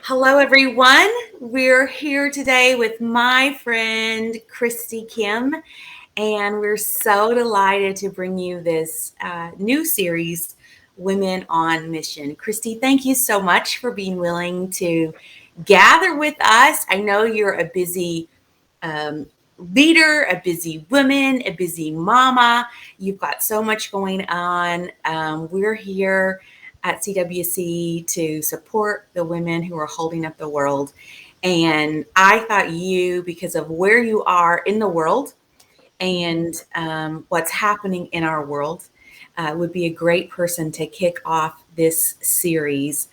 Hello, everyone. We're here today with my friend Christy Kihm, and we're so delighted to bring you this new series, Women on Mission. Christy, thank you so much for being willing to gather with us. I know you're a busy um, leader, a busy woman, a busy mama. You've got so much going on. We're here at CWC to support the women who are holding up the world. And I thought you, because of where you are in the world and what's happening in our world, would be a great person to kick off this series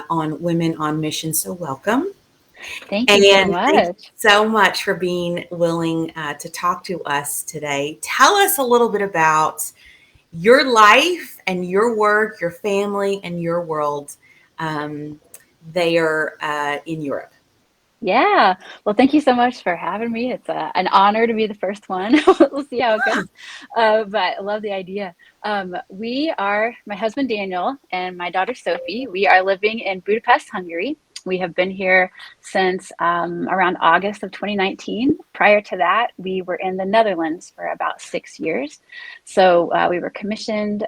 on women on mission. So, welcome. Thank you so And thank you much. so much for being willing to talk to us today. Tell us a little bit about your life and your work, your family, and your world um, there in Europe. Yeah. Well, thank you so much for having me. It's an honor to be the first one. We'll see how it goes. But I love the idea. We are, my husband Daniel and my daughter Sophie, we are living in Budapest, Hungary. We have been here since around August of 2019. Prior to that, we were in the Netherlands for about 6 years. So we were commissioned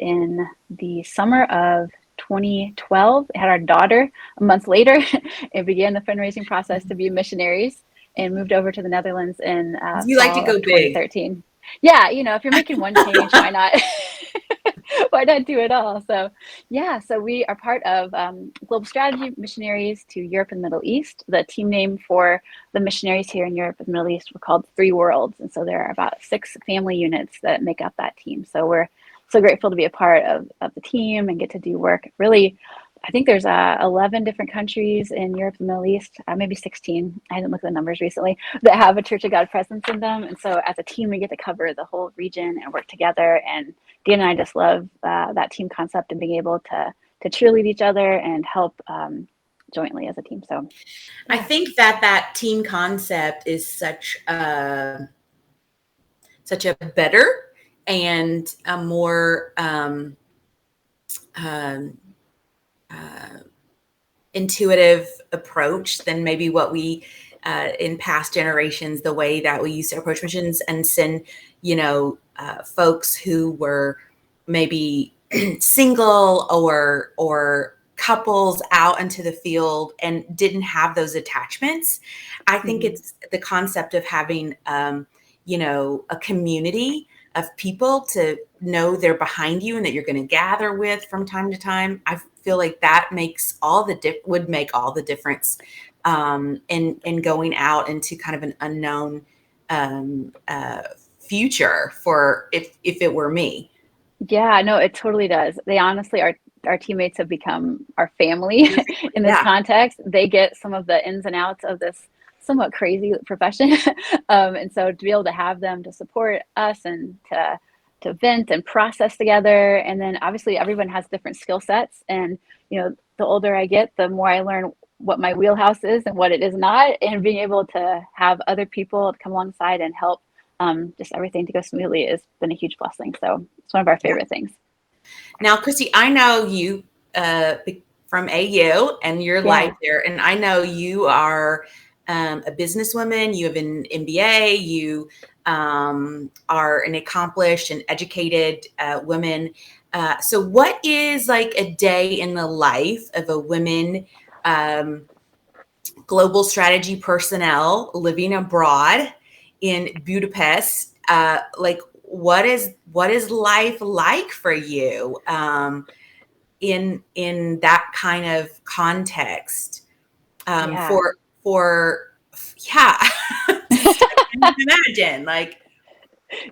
in the summer of 2012. Had our daughter a month later and began the fundraising process to be missionaries and moved over to the Netherlands in You like to fall go of big. 2013. Yeah, if you're making one change, why not? Why not do it all? So, yeah, so we are part of Global Strategy Missionaries to Europe and Middle East. The team name for the missionaries here in Europe and Middle East were called Three Worlds. And so there are about 6 family units that make up that team. So we're so grateful to be a part of the team and get to do work. Really, I think there's 11 different countries in Europe and Middle East, maybe 16. I haven't looked at the numbers recently that have a Church of God presence in them. And so as a team, we get to cover the whole region and work together. And Dan and I just love that team concept and being able to cheerlead each other and help jointly as a team. So, I yeah. think that team concept is such a better and a more um, uh, intuitive approach than maybe what we in past generations, the way that we used to approach missions and send folks who were maybe single or couples out into the field and didn't have those attachments. I think Mhm. it's the concept of having a community of people to know they're behind you and that you're going to gather with from time to time. I feel like that makes would make all the difference in going out into kind of an unknown future for if it were me. Yeah, no, it totally does. They honestly are. Our teammates have become our family in this Yeah. context. They get some of the ins and outs of this somewhat crazy profession, and so to be able to have them to support us and to vent and process together, and then obviously everyone has different skill sets, and the older I get, the more I learn what my wheelhouse is and what it is not, and being able to have other people come alongside and help just everything to go smoothly has been a huge blessing. So it's one of our Yeah. favorite things. Now, Christy, I know you from AU and your life Yeah. there, and I know you are a businesswoman. You have an MBA. You are an accomplished and educated woman. So, what is like a day in the life of a women um, global strategy personnel living abroad in Budapest? Like, what is life like for you? In that kind of context Yeah. for yeah I can't even imagine like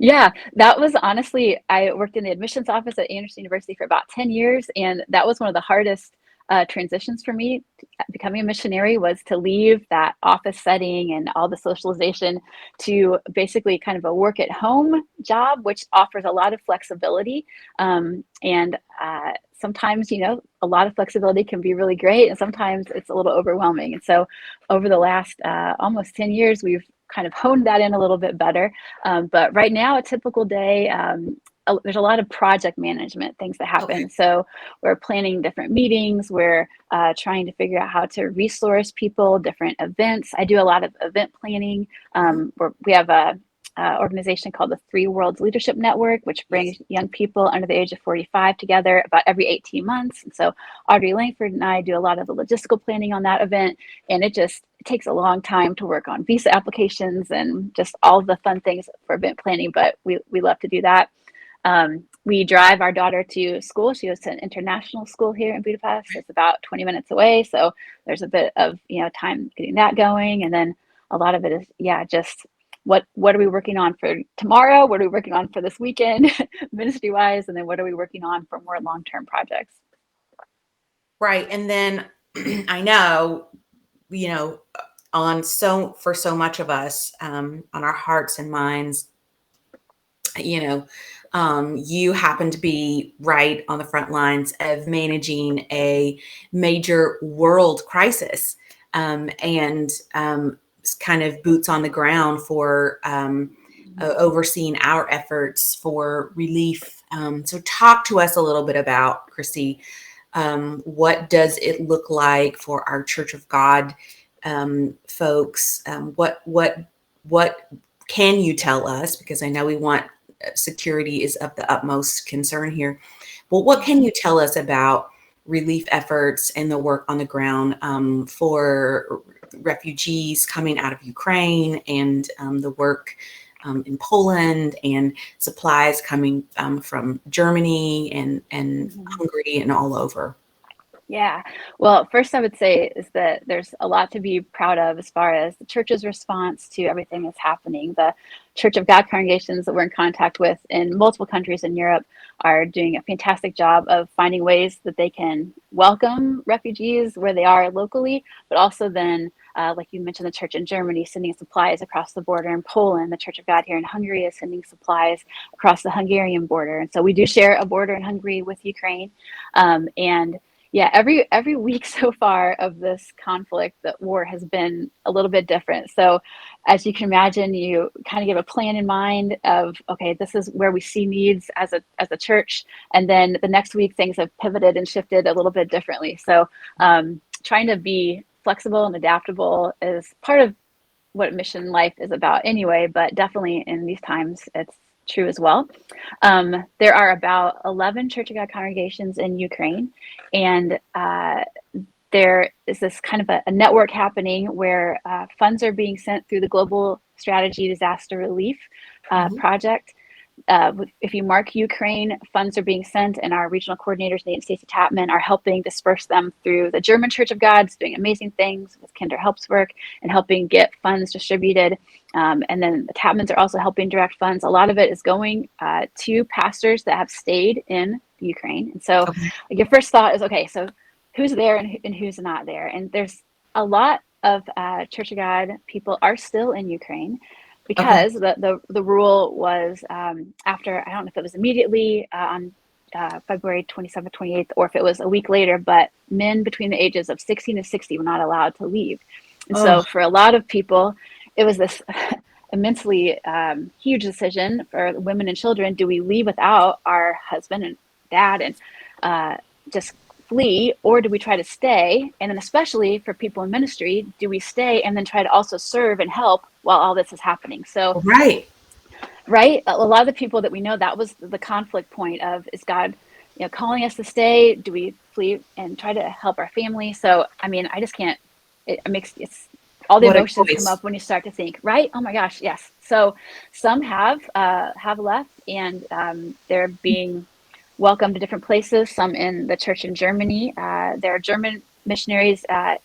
Yeah, that was honestly, I worked in the admissions office at Anderson University for about 10 years, and that was one of the hardest transitions for me. Becoming a missionary was to leave that office setting and all the socialization to basically kind of a work at home job, which offers a lot of flexibility. And sometimes, a lot of flexibility can be really great, and sometimes it's a little overwhelming. And so, over the last almost 10 years, we've kind of honed that in a little bit better, but right now, a typical day, there's a lot of project management things that happen. Okay. So we're planning different meetings. We're trying to figure out how to resource people, different events. I do a lot of event planning. We have a organization called the Three Worlds Leadership Network, which brings young people under the age of 45 together about every 18 months. And so Audrey Langford and I do a lot of the logistical planning on that event. And it takes a long time to work on visa applications and just all the fun things for event planning, but we love to do that. We drive our daughter to school. She goes to an international school here in Budapest. It's about 20 minutes away. So there's a bit of, time getting that going. And then a lot of it is, just what are we working on for tomorrow? What are we working on for this weekend, ministry wise? And then what are we working on for more long-term projects? Right. And then I know, for so much of us, on our hearts and minds, you happen to be right on the front lines of managing a major world crisis, and kind of boots on the ground for overseeing our efforts for relief. So talk to us a little bit about, Christy, what does it look like for our Church of God folks? What can you tell us? Because I know we want security is of the utmost concern here. But what can you tell us about relief efforts and the work on the ground for refugees coming out of Ukraine, and the work in Poland, and supplies coming from Germany and Hungary and all over? Yeah. Well, first I would say is that there's a lot to be proud of as far as the church's response to everything that's happening. The Church of God congregations that we're in contact with in multiple countries in Europe are doing a fantastic job of finding ways that they can welcome refugees where they are locally, but also then, like you mentioned, the church in Germany sending supplies across the border. In Poland, the Church of God here in Hungary is sending supplies across the Hungarian border. And so we do share a border in Hungary with Ukraine. And yeah, every week so far of this conflict, the war has been a little bit different. So as you can imagine, you kind of get a plan in mind of, okay, this is where we see needs as a church. And then the next week, things have pivoted and shifted a little bit differently. So trying to be flexible and adaptable is part of what mission life is about anyway, but definitely in these times, it's true as well. There are about 11 Church of God congregations in Ukraine, and there is this kind of a network happening where funds are being sent through the Global Strategy Disaster Relief project. If you mark Ukraine, funds are being sent, and our regional coordinators, Nate and Stacey Tapman, are helping disperse them through the German Church of God, doing amazing things with Kinder Helps work and helping get funds distributed. And then the Tapmans are also helping direct funds. A lot of it is going to pastors that have stayed in Ukraine. And so your first thought is, okay, so who's there and who's not there? And there's a lot of Church of God people are still in Ukraine, because the rule was after, I don't know if it was immediately on February 27th, 28th, or if it was a week later, but men between the ages of 16 and 60 were not allowed to leave. And so for a lot of people, it was this immensely huge decision for women and children. Do we leave without our husband and dad and just flee, or do we try to stay? And then especially for people in ministry, do we stay and then try to also serve and help while all this is happening? So right, a lot of the people that we know, that was the conflict point of, is God calling us to stay? Do we flee and try to help our family? So I mean, I just can't, it's all the emotions come up when you start to think, right? Oh my gosh, yes. So some have left, and they're being welcome to different places. Some in the church in Germany. There are German missionaries that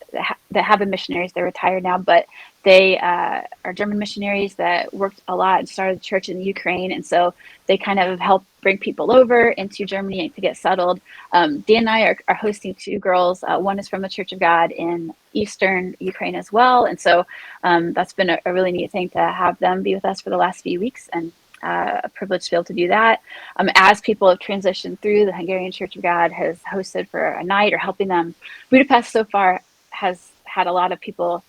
have been missionaries. They're retired now, but they are German missionaries that worked a lot and started the church in Ukraine. And so they kind of help bring people over into Germany to get settled. Dan and I are hosting two girls. One is from the Church of God in Eastern Ukraine as well. And so that's been a really neat thing to have them be with us for the last few weeks, and a privilege to be able to do that. As people have transitioned through, the Hungarian Church of God has hosted for a night or helping them. Budapest so far has had a lot of people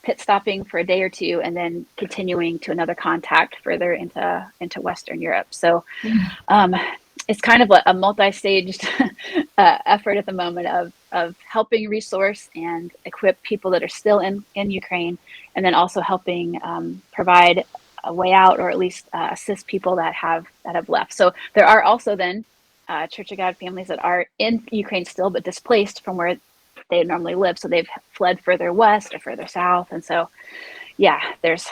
pit stopping for a day or two and then continuing to another contact further into Western Europe. So it's kind of a multi-staged effort at the moment of helping resource and equip people that are still in Ukraine, and then also helping provide a way out, or at least assist people that have left. So there are also then Church of God families that are in Ukraine still, but displaced from where they normally live. So they've fled further west or further south. And so, yeah, there's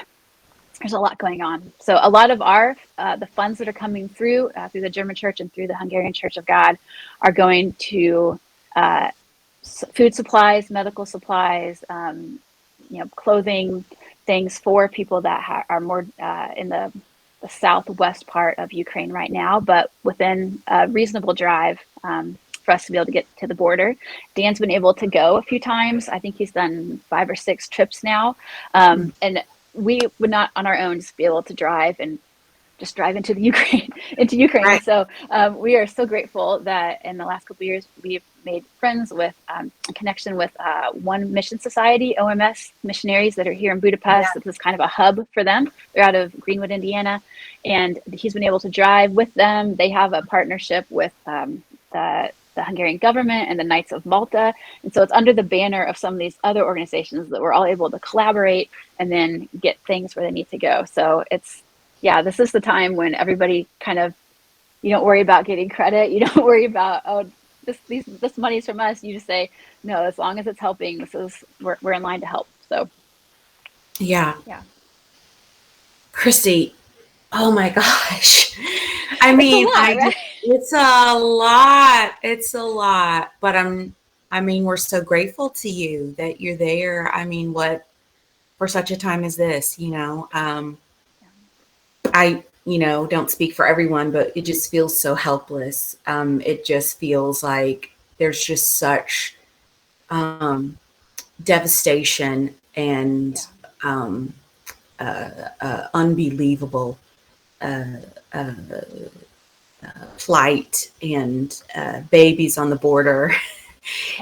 a lot going on. So a lot of our the funds that are coming through the German Church and through the Hungarian Church of God are going to food supplies, medical supplies, clothing, things for people that are more in the southwest part of Ukraine right now, but within a reasonable drive for us to be able to get to the border. Dan's been able to go a few times. I think he's done 5 or 6 trips now. And we would not on our own just be able to drive and just drive into the Ukraine. Right. So we are so grateful that in the last couple of years, we've made friends with a connection with one mission society, OMS missionaries that are here in Budapest. Yeah. This is kind of a hub for them. They're out of Greenwood, Indiana. And he's been able to drive with them. They have a partnership with the Hungarian government and the Knights of Malta. And so it's under the banner of some of these other organizations that we're all able to collaborate and then get things where they need to go. So this is the time when everybody kind of, you don't worry about getting credit. You don't worry about, this money's from us. You just say, no, as long as it's helping, we're in line to help. So Yeah. yeah. Christy, oh my gosh. I mean, Right? it's a lot. It's a lot, but we're so grateful to you that you're there. I mean, for such a time as this, I, don't speak for everyone, but it just feels so helpless. It just feels like there's just such devastation and unbelievable plight and babies on the border.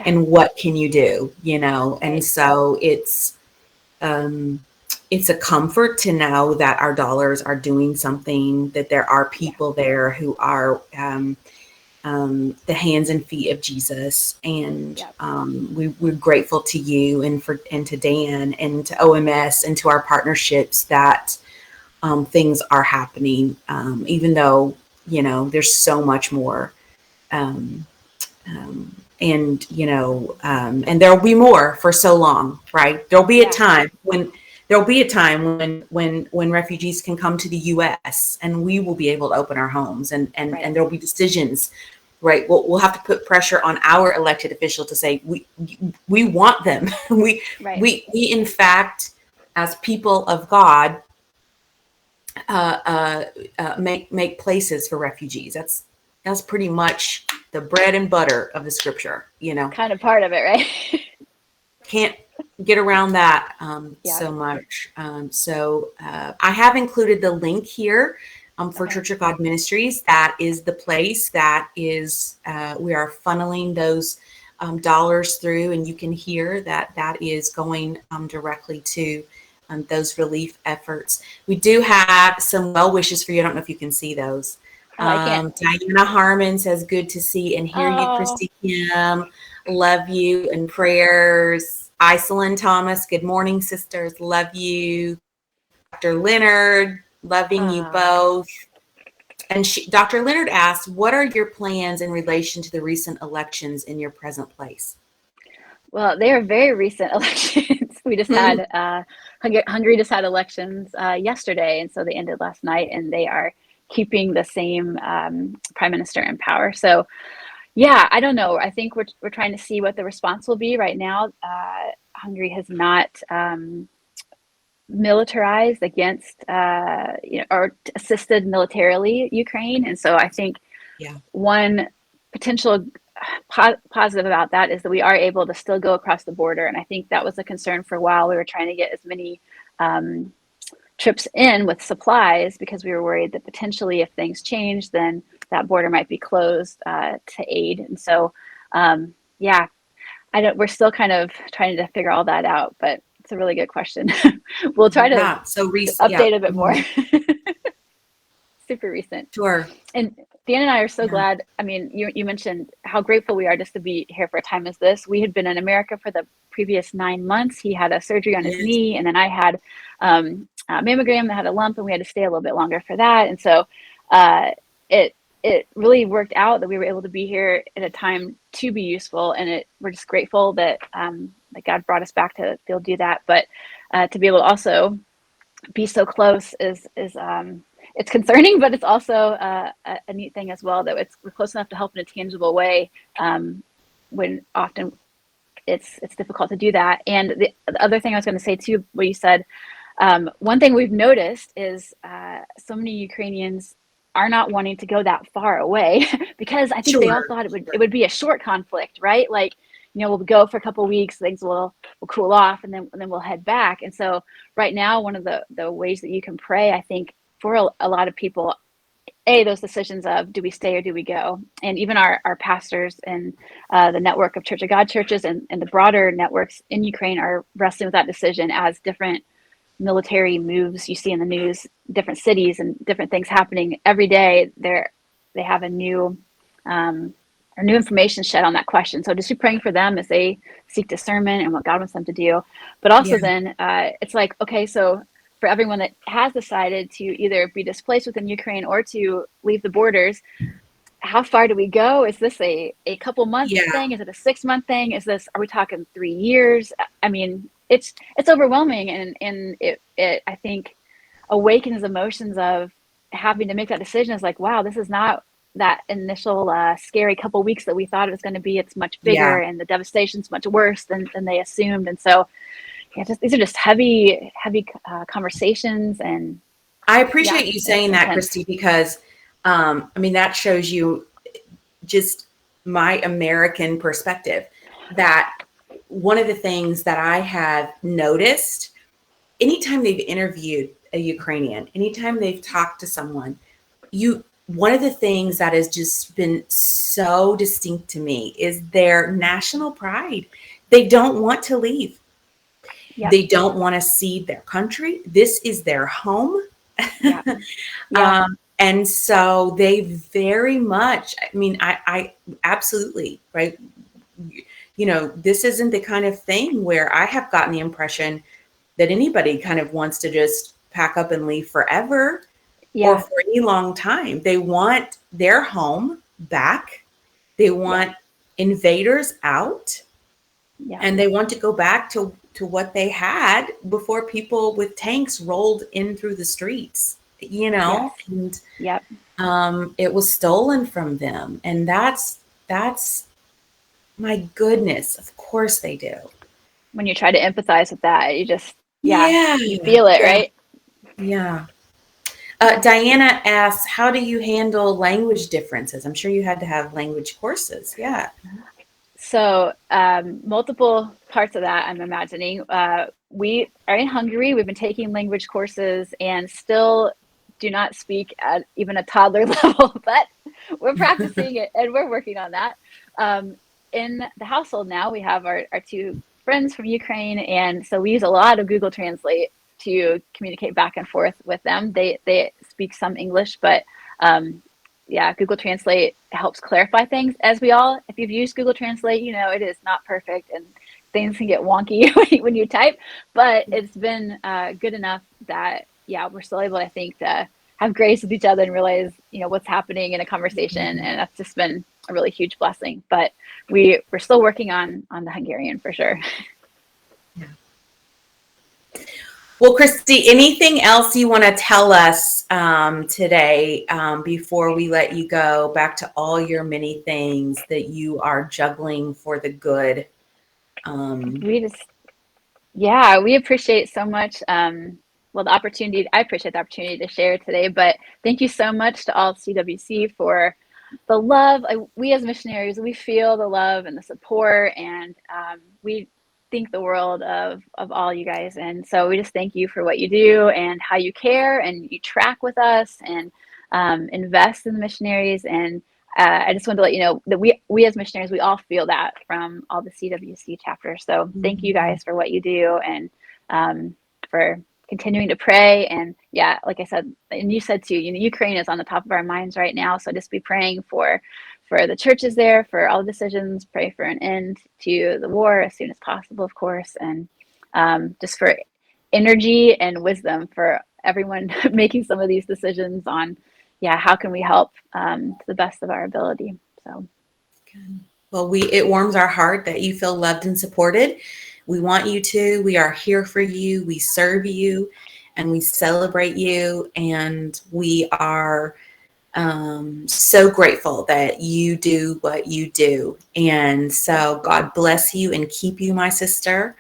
And what can you do, And so it's a comfort to know that our dollars are doing something, that there are people there who are the hands and feet of Jesus. And we're grateful to you and to Dan and to OMS and to our partnerships that things are happening, even though, there's so much more. And there'll be more for so long, right? There'll be a time when refugees can come to the U.S. and we will be able to open our homes and there'll be decisions, right? We'll have to put pressure on our elected official to say, we want them. We in fact, as people of God, make places for refugees. That's pretty much the bread and butter of the scripture, Kind of part of it, right? Can't get around that so much. I have included the link here for Church of God Ministries. That is the place that is we are funneling those dollars through, and you can hear that is going directly to those relief efforts. We do have some well wishes for you. I don't know if you can see those. Diana Harmon says, good to see and hear you, Christy Kihm. Love you and prayers. Iselin Thomas, good morning, sisters. Love you. Dr. Leonard, loving you both. And Dr. Leonard asked, what are your plans in relation to the recent elections in your present place? Well, they are very recent elections. We just had Hungary just had elections yesterday, and so they ended last night, and they are keeping the same prime minister in power. So, yeah, I don't know. I think we're trying to see what the response will be. Right now, Hungary has not militarized against or assisted militarily Ukraine, and so I think one potential positive about that is that we are able to still go across the border. And I think that was a concern for a while. We were trying to get as many trips in with supplies because we were worried that potentially if things change, then that border might be closed to aid. And so, we're still kind of trying to figure all that out, but a really good question. We'll try to So recent. Yeah. update a bit more. Super recent. Sure. And Dan and I are so Yeah. glad. I mean, you mentioned how grateful we are just to be here for a time as this. We had been in America for the previous 9 months. He had a surgery on his Yes. knee, and then I had a mammogram that had a lump, and we had to stay a little bit longer for that. And so it really worked out that we were able to be here at a time to be useful, and we're just grateful that that God brought us back to be able to do that. But to be able to also be so close is it's concerning, but it's also a neat thing as well, that we're close enough to help in a tangible way, when often it's difficult to do that. And the other thing I was going to say too, what you said, one thing we've noticed is so many Ukrainians are not wanting to go that far away because I think they all thought it would be a short conflict, right? Like, we'll go for a couple of weeks, things will cool off, and then we'll head back. And so right now, one of the ways that you can pray, I think, for a lot of people, those decisions of, do we stay or do we go? And even our pastors and the network of Church of God churches and the broader networks in Ukraine are wrestling with that decision as different military moves you see in the news, different cities and different things happening every day. They have a new or new information shed on that question. So just be praying for them as they seek discernment and what God wants them to do. But also then it's like, okay, so for everyone that has decided to either be displaced within Ukraine or to leave the borders, how far do we go? Is this a couple months thing? Is it a 6-month thing? Are we talking 3 years? I mean, it's overwhelming, and it I think awakens emotions of having to make that decision. Is like, wow, this is not that initial scary couple weeks that we thought it was going to be. It's much bigger, and the devastation's much worse than they assumed. And so these are just heavy conversations. And I appreciate you saying that, Christy, because I mean, that shows you just my American perspective, that one of the things that I have noticed, anytime they've interviewed a Ukrainian, anytime they've talked to someone, one of the things that has just been so distinct to me is their national pride. They don't want to leave. Yep. They don't want to cede their country. This is their home. Yep. Yep. And so they very much, I mean, I absolutely, right? This isn't the kind of thing where I have gotten the impression that anybody kind of wants to just pack up and leave forever or for any long time. They want their home back. They want invaders out, and they want to go back to what they had before people with tanks rolled in through the streets, and it was stolen from them. And that's my goodness, of course they do. When you try to empathize with that, you just you feel it, right? Yeah. Diana asks, how do you handle language differences? I'm sure you had to have language courses. Yeah. So multiple parts of that, I'm imagining. We are in Hungary. We've been taking language courses and still do not speak at even a toddler level, but we're practicing it and we're working on that. In the household now, we have our 2 friends from Ukraine, and so we use a lot of Google Translate to communicate back and forth with them. They speak some English, but Google Translate helps clarify things. If you've used Google Translate, it is not perfect and things can get wonky when you type, but it's been good enough that we're still able, I think, to have grace with each other and realize what's happening in a conversation, and that's just been a really huge blessing. But we're still working on the Hungarian for sure. Yeah. Well, Christy, anything else you want to tell us today before we let you go back to all your many things that you are juggling for the good? We appreciate so much. The opportunity, I appreciate the opportunity to share today, but thank you so much to all of CWC for the love. We as missionaries, we feel the love and the support, and we think the world of all you guys. And so we just thank you for what you do and how you care and you track with us and invest in the missionaries. And I just wanted to let you know that we as missionaries, we all feel that from all the CWC chapters. So thank you guys for what you do, and for continuing to pray. And yeah, like I said, and you said too, Ukraine is on the top of our minds right now. So just be praying for the churches there, for all decisions, pray for an end to the war as soon as possible, of course. And just for energy and wisdom for everyone making some of these decisions on, how can we help to the best of our ability. So. Well, it warms our heart that you feel loved and supported. We want you to. We are here for you. We serve you, and we celebrate you. And we are so grateful that you do what you do. And so God bless you and keep you, my sister.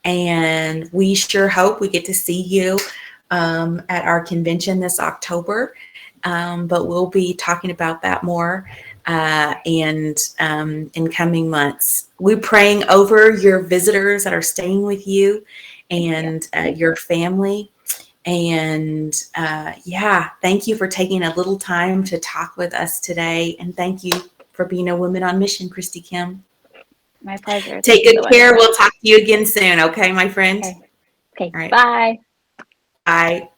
And we sure hope we get to see you at our convention this October. But we'll be talking about that more and in coming months. We're praying over your visitors that are staying with you and your family. And thank you for taking a little time to talk with us today. And thank you for being a Woman on Mission, Christy Kihm. My pleasure. Take good care. We'll talk to you again soon. Okay, my friend? Okay. All right. Bye. Bye.